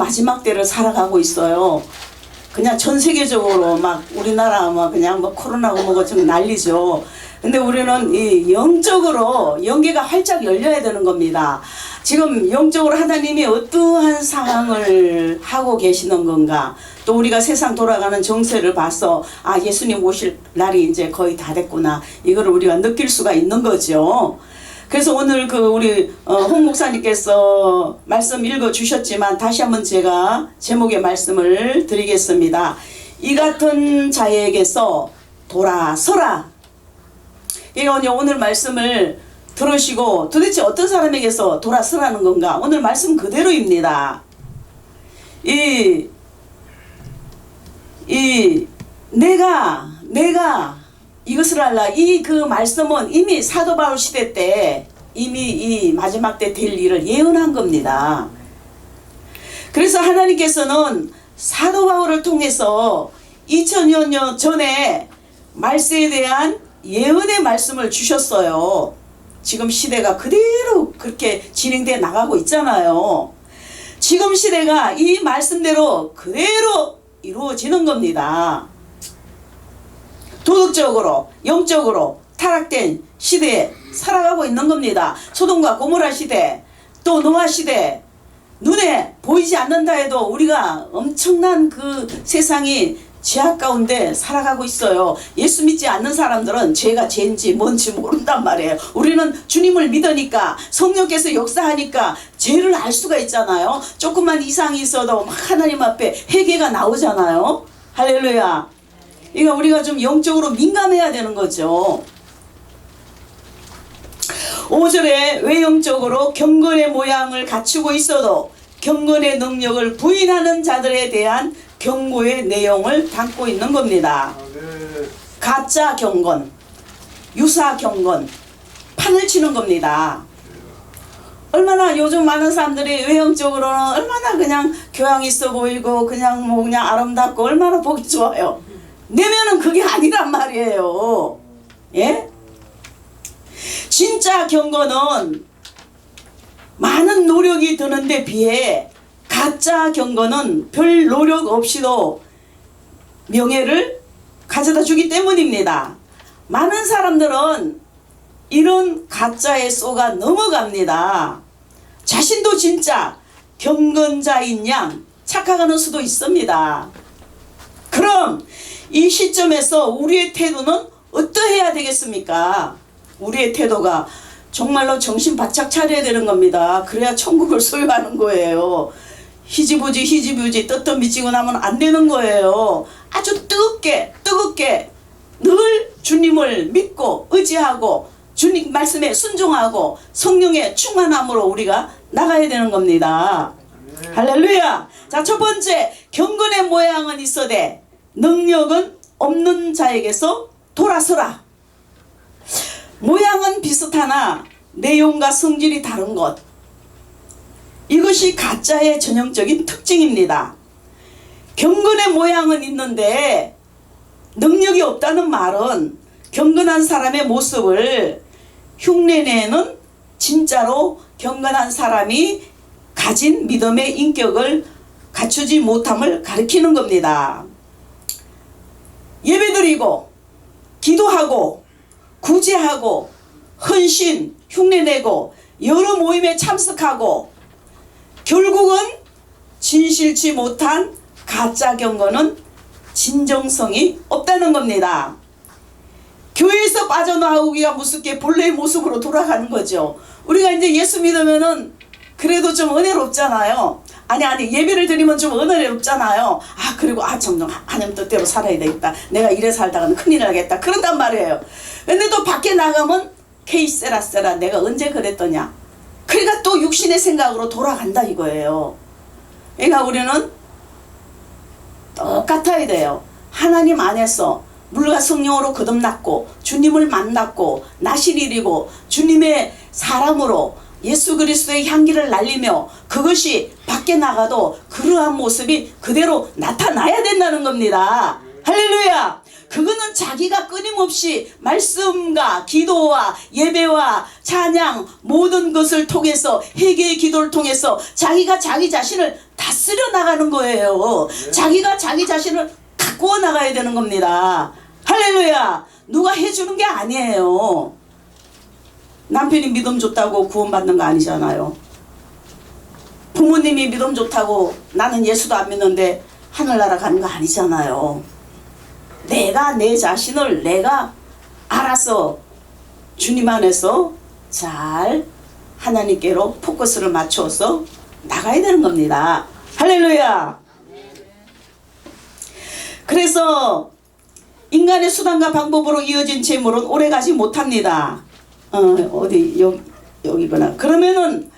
마지막 때를 살아가고 있어요. 그냥 전 세계적으로 막 우리나라 막 그냥 뭐 코로나고 뭐고 좀 난리죠. 근데 우리는 이 영적으로 영계가 활짝 열려야 되는 겁니다. 지금 영적으로 하나님이 어떠한 상황을 하고 계시는 건가? 또 우리가 세상 돌아가는 정세를 봐서 아, 예수님 오실 날이 이제 거의 다 됐구나. 이거를 우리가 느낄 수가 있는 거죠. 그래서 오늘 우리 홍 목사님께서 말씀 읽어 주셨지만 다시 한번 제가 제목의 말씀을 드리겠습니다. 이 같은 자에게서 돌아서라. 이거 오늘 말씀을 들으시고 도대체 어떤 사람에게서 돌아서라는 건가? 오늘 말씀 그대로입니다. 내가 이것을 알라. 그 말씀은 이미 사도 바울 시대 때 이미 이 마지막 때 될 일을 예언한 겁니다. 그래서 하나님께서는 사도 바울을 통해서 2000여 년 전에 말세에 대한 예언의 말씀을 주셨어요. 지금 시대가 그대로 그렇게 진행돼 나가고 있잖아요. 지금 시대가 이 말씀대로 그대로 이루어지는 겁니다. 도덕적으로 영적으로 타락된 시대에 살아가고 있는 겁니다. 소돔과 고모라 시대, 또 노아 시대, 눈에 보이지 않는다 해도 우리가 엄청난 그 세상이 죄악 가운데 살아가고 있어요. 예수 믿지 않는 사람들은 죄가 죄인지 뭔지 모른단 말이에요. 우리는 주님을 믿으니까, 성령께서 역사하니까 죄를 알 수가 있잖아요. 조금만 이상이 있어도 막 하나님 앞에 회개가 나오잖아요. 할렐루야. 그러니까 우리가 좀 영적으로 민감해야 되는 거죠. 5절에 외형적으로 경건의 모양을 갖추고 있어도 경건의 능력을 부인하는 자들에 대한 경고의 내용을 담고 있는 겁니다. 가짜 경건, 유사 경건, 판을 치는 겁니다. 얼마나 요즘 많은 사람들이 외형적으로는 얼마나 그냥 교양 있어 보이고 그냥 그냥 아름답고 얼마나 보기 좋아요. 내면은 그게 아니란 말이에요. 예? 진짜 경건은 많은 노력이 드는데 비해 가짜 경건은 별 노력 없이도 명예를 가져다 주기 때문입니다. 많은 사람들은 이런 가짜에 쏘가 넘어갑니다. 자신도 진짜 경건자인 양 착각하는 수도 있습니다. 그럼 이 시점에서 우리의 태도는 어떠해야 되겠습니까? 우리의 태도가 정말로 정신 바짝 차려야 되는 겁니다. 그래야 천국을 소유하는 거예요. 희지부지 떳떳미치고 나면 안 되는 거예요. 아주 뜨겁게 늘 주님을 믿고 의지하고 주님 말씀에 순종하고 성령의 충만함으로 우리가 나가야 되는 겁니다. 할렐루야. 자, 첫 번째, 경건의 모양은 있어되 능력은 없는 자에게서 돌아서라. 모양은 비슷하나 내용과 성질이 다른 것, 이것이 가짜의 전형적인 특징입니다. 경건의 모양은 있는데 능력이 없다는 말은 경건한 사람의 모습을 흉내내는 진짜로 경건한 사람이 가진 믿음의 인격을 갖추지 못함을 가리키는 겁니다. 예배드리고 기도하고 구제하고 헌신, 흉내내고 여러 모임에 참석하고 결국은 진실치 못한 가짜 경건은 진정성이 없다는 겁니다. 교회에서 빠져나오기가 무섭게 본래의 모습으로 돌아가는 거죠. 우리가 이제 예수 믿으면은 그래도 좀 은혜롭잖아요. 아니 예배를 드리면 좀 은혜롭잖아요. 그리고 정말 하나님 뜻대로 살아야 되겠다. 내가 이래 살다가는 큰일 나겠다. 그런단 말이에요. 근데 또 밖에 나가면 케이세라세라 내가 언제 그랬더냐. 그러니까 또 육신의 생각으로 돌아간다 이거예요. 그러니까 우리는 똑같아야 돼요. 하나님 안에서 물과 성령으로 거듭났고 주님을 만났고 나실일이고 주님의 사람으로 예수 그리스도의 향기를 날리며 그것이 밖에 나가도 그러한 모습이 그대로 나타나야 된다는 겁니다. 할렐루야. 그거는 자기가 끊임없이 말씀과 기도와 예배와 찬양 모든 것을 통해서 회개의 기도를 통해서 자기가 자기 자신을 다스려 나가는 거예요. 자기가 자기 자신을 가꾸어 나가야 되는 겁니다. 할렐루야. 누가 해주는 게 아니에요. 남편이 믿음 좋다고 구원받는 거 아니잖아요. 부모님이 믿음 좋다고 나는 예수도 안 믿는데 하늘나라 가는 거 아니잖아요. 내가 내 자신을 내가 알아서 주님 안에서 잘 하나님께로 포커스를 맞춰서 나가야 되는 겁니다. 할렐루야. 그래서 인간의 수단과 방법으로 이어진 재물은 오래가지 못합니다. 여기구나. 그러면은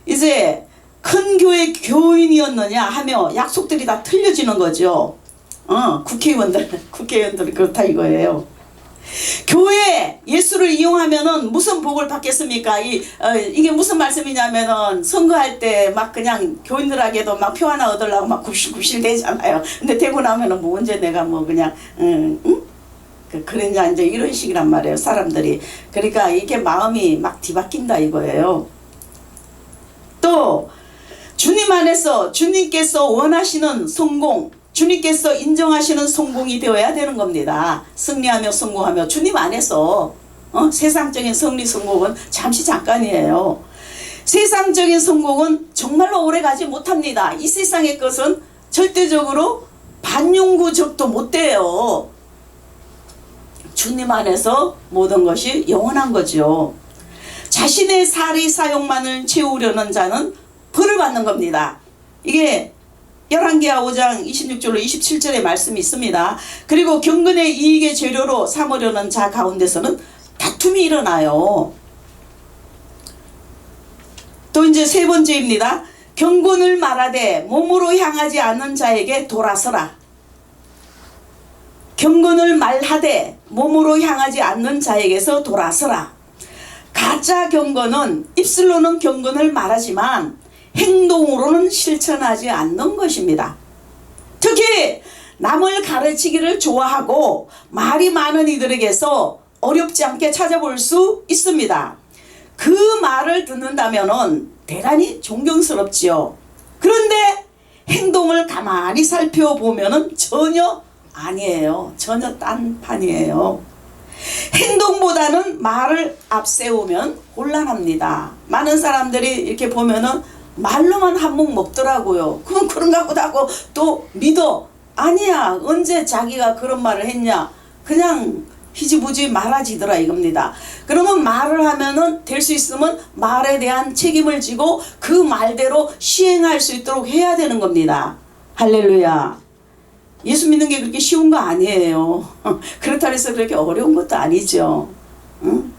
이제 큰 교회 교인이었느냐 하며 약속들이 다 틀려지는 거죠. 국회의원들이 그렇다 이거예요. 교회 예수를 이용하면은 무슨 복을 받겠습니까? 이게 무슨 말씀이냐면은 선거할 때 막 그냥 교인들에게도 막 표 하나 얻으려고 막 굽실굽실 대잖아요. 근데 되고 나면은 뭐 언제 내가 뭐 그냥 그러냐 이제 이런 식이란 말이에요. 사람들이. 그러니까 이게 마음이 막 뒤바뀐다 이거예요. 또 주님 안에서 주님께서 원하시는 성공, 주님께서 인정하시는 성공이 되어야 되는 겁니다. 승리하며 성공하며 주님 안에서 세상적인 승리 성공은 잠시 잠깐이에요. 세상적인 성공은 정말로 오래가지 못합니다. 이 세상의 것은 절대적으로 반영구적도 못 돼요. 주님 안에서 모든 것이 영원한 거죠. 자신의 사리 사욕만을 채우려는 자는 벌을 받는 겁니다. 이게 열왕기하 5장 26절로 27절의 말씀이 있습니다. 그리고 경건의 이익의 재료로 삼으려는 자 가운데서는 다툼이 일어나요. 또 이제 세 번째입니다. 경건을 말하되 몸으로 향하지 않는 자에게 돌아서라. 경건을 말하되 몸으로 향하지 않는 자에게서 돌아서라. 가짜 경건은 입술로는 경건을 말하지만 행동으로는 실천하지 않는 것입니다. 특히 남을 가르치기를 좋아하고 말이 많은 이들에게서 어렵지 않게 찾아볼 수 있습니다. 그 말을 듣는다면 대단히 존경스럽지요. 그런데 행동을 가만히 살펴보면 전혀 아니에요. 전혀 딴 판이에요. 행동보다는 말을 앞세우면 곤란합니다. 많은 사람들이 이렇게 보면은 말로만 한몫 먹더라고요. 그럼 그런가 보다 하고 또 믿어. 아니야. 언제 자기가 그런 말을 했냐. 그냥 희지부지 말아지더라 이겁니다. 그러면 말을 하면은 될 수 있으면 말에 대한 책임을 지고 그 말대로 시행할 수 있도록 해야 되는 겁니다. 할렐루야. 예수 믿는 게 그렇게 쉬운 거 아니에요. 그렇다고 해서 그렇게 어려운 것도 아니죠. 응?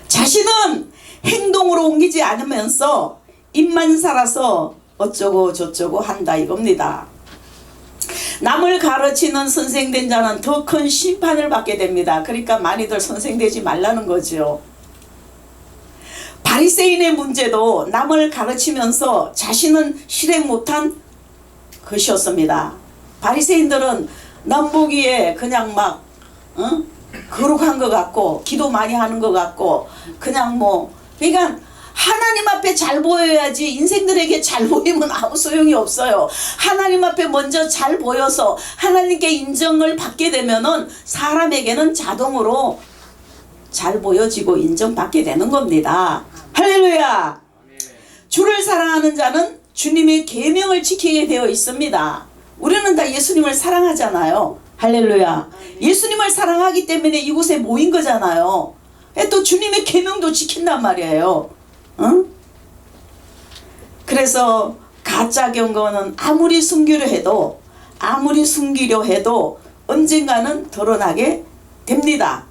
자신은 행동으로 옮기지 않으면서 입만 살아서 어쩌고 저쩌고 한다 이겁니다. 남을 가르치는 선생된 자는 더 큰 심판을 받게 됩니다. 그러니까 많이들 선생되지 말라는 거죠. 바리새인의 문제도 남을 가르치면서 자신은 실행 못한 것이었습니다. 바리새인들은 남 보기에 그냥 막 거룩한 것 같고 기도 많이 하는 것 같고 그냥 뭐 그러니까 하나님 앞에 잘 보여야지 인생들에게 잘 보이면 아무 소용이 없어요. 하나님 앞에 먼저 잘 보여서 하나님께 인정을 받게 되면은 사람에게는 자동으로 잘 보여지고 인정받게 되는 겁니다. 할렐루야. 주를 사랑하는 자는 주님의 계명을 지키게 되어 있습니다. 우리는 다 예수님을 사랑하잖아요. 할렐루야. 예수님을 사랑하기 때문에 이곳에 모인 거잖아요. 또 주님의 계명도 지킨단 말이에요. 응? 그래서 가짜 경건은 아무리 숨기려 해도 언젠가는 드러나게 됩니다.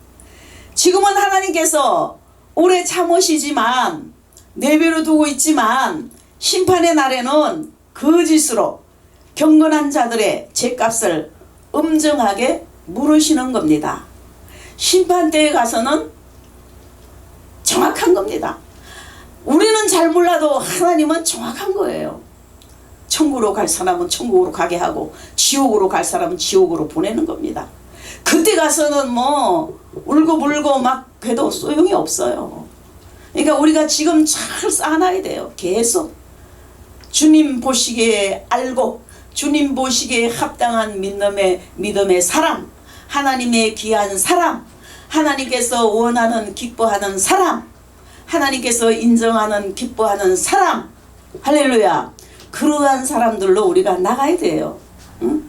지금은 하나님께서 오래 참으시지만 내버려 두고 있지만 심판의 날에는 거짓으로 경건한 자들의 죄값을 엄정하게 물으시는 겁니다. 심판대에 가서는 정확한 겁니다. 우리는 잘 몰라도 하나님은 정확한 거예요. 천국으로 갈 사람은 천국으로 가게 하고 지옥으로 갈 사람은 지옥으로 보내는 겁니다. 그때 가서는 뭐 울고 불고 막 해도 소용이 없어요. 그러니까 우리가 지금 잘 쌓아놔야 돼요. 계속 주님 보시기에 알고 주님 보시기에 합당한 믿음의 사람, 하나님의 귀한 사람, 하나님께서 원하는 기뻐하는 사람, 하나님께서 인정하는 기뻐하는 사람, 할렐루야. 그러한 사람들로 우리가 나가야 돼요. 응?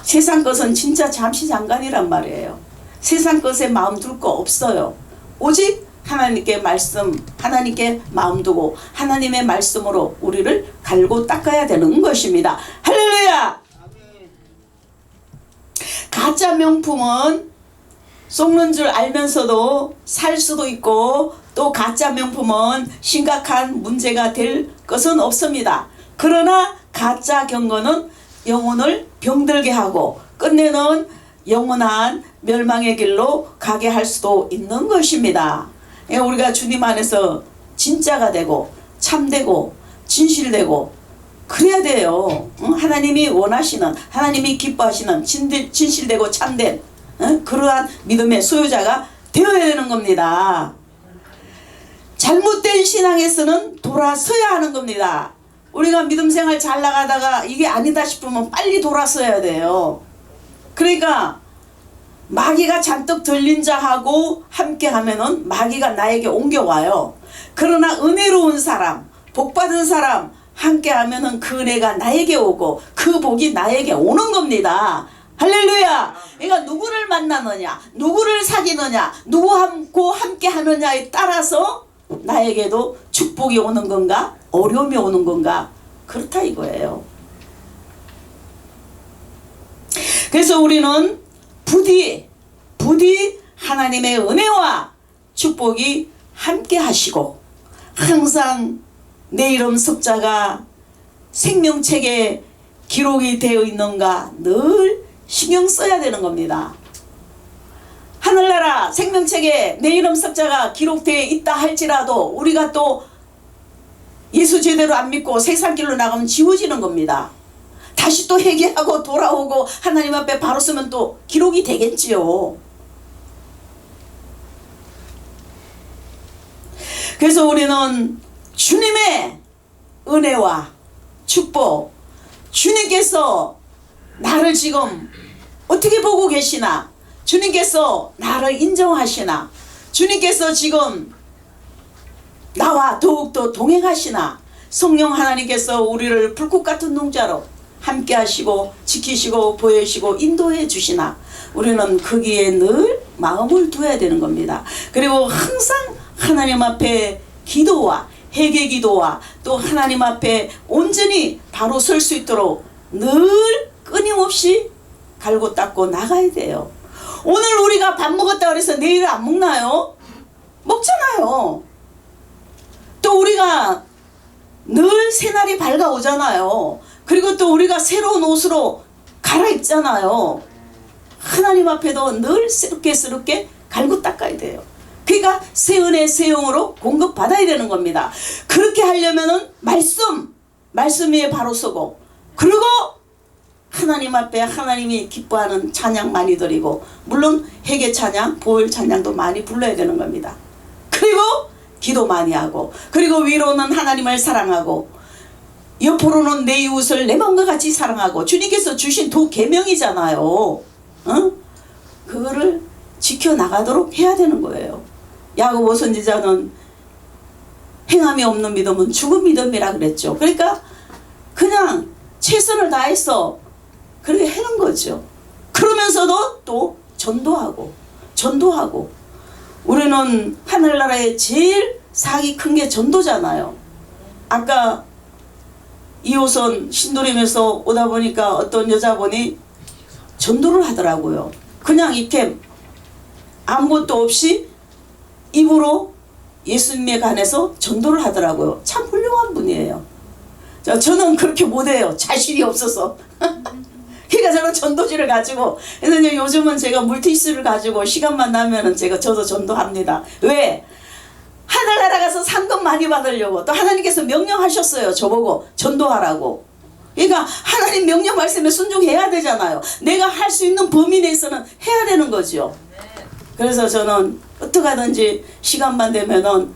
세상 것은 진짜 잠시 잠깐이란 말이에요. 세상 것에 마음 둘 거 없어요. 오직 하나님께 말씀, 하나님께 마음 두고 하나님의 말씀으로 우리를 갈고 닦아야 되는 것입니다. 할렐루야. 가짜 명품은 속는 줄 알면서도 살 수도 있고, 또 가짜 명품은 심각한 문제가 될 것은 없습니다. 그러나 가짜 경건은 영혼을 병들게 하고 끝내는 영원한 멸망의 길로 가게 할 수도 있는 것입니다. 우리가 주님 안에서 진짜가 되고 참되고 진실되고 그래야 돼요. 하나님이 원하시는, 하나님이 기뻐하시는 진실되고 참된 그러한 믿음의 소유자가 되어야 되는 겁니다. 잘못된 신앙에서는 돌아서야 하는 겁니다. 우리가 믿음 생활 잘 나가다가 이게 아니다 싶으면 빨리 돌아서야 돼요. 그러니까 마귀가 잔뜩 들린 자하고 함께 하면은 마귀가 나에게 옮겨와요. 그러나 은혜로운 사람, 복받은 사람 함께 하면은 그 은혜가 나에게 오고 그 복이 나에게 오는 겁니다. 할렐루야. 그러니까 누구를 만나느냐, 누구를 사귀느냐, 누구하고 함께 하느냐에 따라서 나에게도 축복이 오는 건가, 어려움이 오는 건가, 그렇다 이거예요. 그래서 우리는 부디 하나님의 은혜와 축복이 함께 하시고 항상 내 이름 석자가 생명책에 기록이 되어 있는가 늘 신경 써야 되는 겁니다. 하늘나라 생명책에 내 이름 석자가 기록되어 있다 할지라도 우리가 또 예수 제대로 안 믿고 세상 길로 나가면 지워지는 겁니다. 다시 또 회개하고 돌아오고 하나님 앞에 바로 서면 또 기록이 되겠지요. 그래서 우리는 주님의 은혜와 축복, 주님께서 나를 지금 어떻게 보고 계시나, 주님께서 나를 인정하시나, 주님께서 지금 나와 더욱더 동행하시나, 성령 하나님께서 우리를 불꽃 같은 농자로 함께 하시고 지키시고 보여주시고 인도해 주시나, 우리는 거기에 늘 마음을 두어야 되는 겁니다. 그리고 항상 하나님 앞에 기도와 회개 기도와 또 하나님 앞에 온전히 바로 설 수 있도록 늘 끊임없이 갈고 닦고 나가야 돼요. 오늘 우리가 밥 먹었다 그래서 내일 안 먹나요? 먹잖아요. 또 우리가 늘 새날이 밝아오잖아요. 그리고 또 우리가 새로운 옷으로 갈아입잖아요. 하나님 앞에도 늘 새롭게 갈고 닦아야 돼요. 그러니까 새 은혜 새 영으로 공급받아야 되는 겁니다. 그렇게 하려면은 말씀 위에 바로 서고, 그리고 하나님 앞에 하나님이 기뻐하는 찬양 많이 드리고, 물론 회개 찬양, 보혈 찬양도 많이 불러야 되는 겁니다. 그리고 기도 많이 하고, 그리고 위로는 하나님을 사랑하고, 옆으로는 내 이웃을 내 마음과 같이 사랑하고, 주님께서 주신 두 계명이잖아요. 그거를 지켜나가도록 해야 되는 거예요. 야고보 선지자는 행함이 없는 믿음은 죽은 믿음이라 그랬죠. 그러니까 그냥 최선을 다해서 그렇게 하는 거죠. 그러면서도 또 전도하고 우리는 하늘나라에 제일 사기 큰 게 전도잖아요. 아까 2호선 신도림에서 오다 보니까 어떤 여자분이 전도를 하더라고요. 그냥 이렇게 아무것도 없이 입으로 예수님에 관해서 전도를 하더라고요. 참 훌륭한 분이에요. 저는 그렇게 못해요. 자신이 없어서. 그러니까 저는 전도지를 가지고, 그래서 요즘은 제가 물티슈를 가지고 시간만 나면은 저도 전도합니다. 왜? 하늘나라 가서 상금 많이 받으려고. 또 하나님께서 명령하셨어요. 저보고 전도하라고. 그러니까 하나님 명령 말씀에 순종해야 되잖아요. 내가 할 수 있는 범위 내에서는 해야 되는 거죠. 그래서 저는 어떻게 하든지 시간만 되면은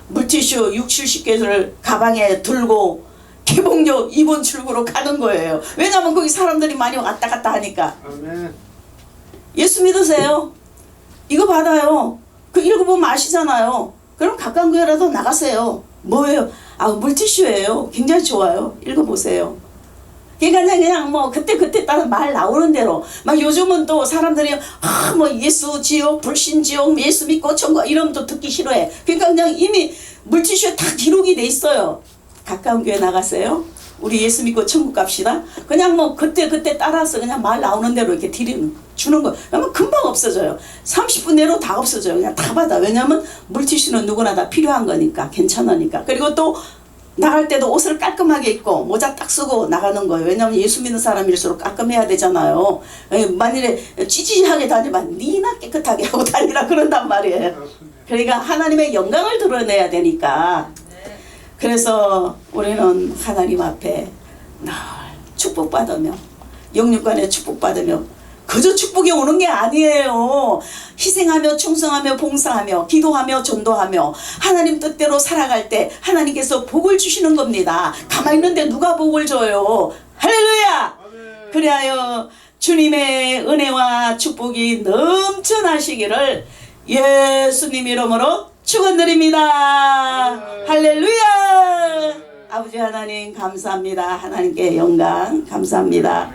물티슈 60-70개를 가방에 들고 개봉역 2번 출구로 가는 거예요. 왜냐하면 거기 사람들이 많이 왔다 갔다 하니까. 아멘. 예수 믿으세요. 이거 받아요. 그 읽어보면 아시잖아요. 그럼 가까운 교회라도 나가세요. 뭐예요? 아, 물티슈예요. 굉장히 좋아요. 읽어보세요. 그러니까 그냥 뭐 그때 따라 말 나오는 대로 막 요즘은 또 사람들이 뭐 예수 지옥 불신 지옥 예수 믿고 천국 이러면 또 듣기 싫어해. 그러니까 그냥 이미 물티슈에 다 기록이 돼 있어요. 가까운 교회 나가세요. 우리 예수 믿고 천국 갑시다. 그냥 뭐 그때 따라서 그냥 말 나오는 대로 이렇게 주는 거. 그러면 금방 없어져요. 30분 내로 다 없어져요. 그냥 다 받아. 왜냐면 물티슈는 누구나 다 필요한 거니까 괜찮으니까. 그리고 또 나갈 때도 옷을 깔끔하게 입고 모자 딱 쓰고 나가는 거예요. 왜냐면 예수 믿는 사람일수록 깔끔해야 되잖아요. 만일에 찌찌하게 다니면 니나 깨끗하게 하고 다니라 그런단 말이에요. 그러니까 하나님의 영광을 드러내야 되니까. 그래서 우리는 하나님 앞에 늘 축복받으며 영육간에 축복받으며 그저 축복이 오는 게 아니에요. 희생하며 충성하며 봉사하며 기도하며 전도하며 하나님 뜻대로 살아갈 때 하나님께서 복을 주시는 겁니다. 가만히 있는데 누가 복을 줘요. 할렐루야. 그리하여 주님의 은혜와 축복이 넘쳐나시기를 예수님 이름으로 축원드립니다. 할렐루야. 아버지 하나님 감사합니다. 하나님께 영광 감사합니다.